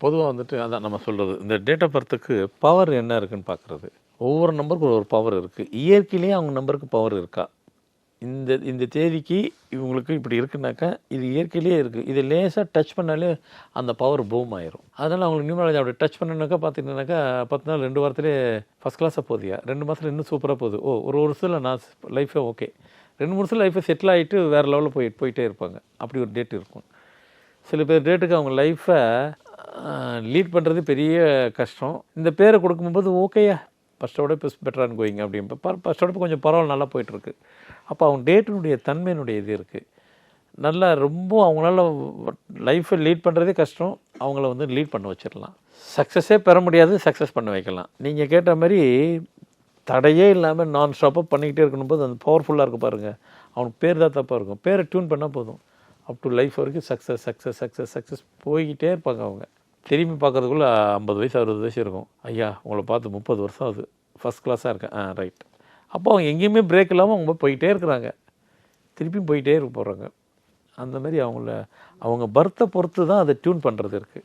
பொதுவா வந்துட்டு அதான் நம்ம சொல்றது. இந்த டேட் ஆஃப் பர்த்துக்கு பவர் என்ன இருக்குன்னு பார்க்குறது. ஒவ்வொரு நம்பருக்கும் ஒரு பவர் இருக்கு. இயற்கையிலேயே அவங்க நம்பருக்கு பவர் இருக்கா? இந்த இந்த தேதிக்கு இவங்களுக்கு இப்படி இருக்குனாக்கா, இது இயற்கையிலேயே இருக்கு. இத லேசா டச் பண்ணாலே அந்த பவர் பூம் ஆயிரும். அதனால அவங்களுக்கு நியூமராலஜி அப்படி டச் பண்ணனாக்கா பார்த்தீங்கன்னாக்கா, 10 நாள் 2 வாரத்திலேயே ஃபர்ஸ்ட் கிளாஸா போகுதுயா. 2 மாசத்துல இன்னும் சூப்பரா போகுது. ஓ! ஒரு வருஷத்துல நான் லைஃபே ஓகே. 2 வருஷத்துல லைஃபே செட்டில் ஆயிட்டு வேற லெவல்ல போயிட்டே இருப்பாங்க. அப்படி ஒரு டேட் இருக்கும். சில பேர் டேட்டுக்கு அவங்க லைஃப்பை லீட் பண்ணுறது பெரிய கஷ்டம். இந்த பேரை கொடுக்கும்போது ஓகேயா ஃபஸ்ட்டோட இப்போ பெட்டர் அண்ட் கோயிங் அப்படின்னு ஃபஸ்ட்டோட இப்போ கொஞ்சம் பரவாயில்ல நல்லா போயிட்டுருக்கு. அப்போ அவங்க டேட்டினுடைய தன்மையினுடைய இது இருக்குது. நல்லா ரொம்ப அவங்களால லைஃப்பை லீட் பண்ணுறதே கஷ்டம். அவங்கள வந்து லீட் பண்ண வச்சிடலாம். சக்ஸஸே பெற முடியாது, சக்ஸஸ் பண்ண வைக்கலாம். நீங்கள் கேட்ட மாதிரி தடையே இல்லாமல் நான் ஸ்டாப்பாக பண்ணிக்கிட்டே இருக்கணும் போது அந்த பவர்ஃபுல்லாக இருக்குது பாருங்கள். அவனுக்கு பேர் தான் தப்பாக இருக்கும். பேரை டியூன் பண்ணால் போதும். அப் டு லைஃப் வரைக்கும் சக்ஸஸ் போய்கிட்டே இருப்பாங்க அவங்க. திரும்பி பார்க்குறதுக்குள்ளே 50 வயசு 60 வயசு இருக்கும். ஐயா உங்களை பார்த்து 30 வருஷம் ஆகுது, ஃபஸ்ட் கிளாஸாக இருக்கேன். ரைட். அப்போ அவங்க எங்கேயுமே பிரேக் இல்லாமல் அவங்க போயிட்டே இருக்கிறாங்க. திருப்பியும் போயிட்டே இருக்க போகிறாங்க. அந்த மாதிரி அவங்க பர்த்தை பொறுத்து தான் அதை டியூன் பண்ணுறது இருக்குது.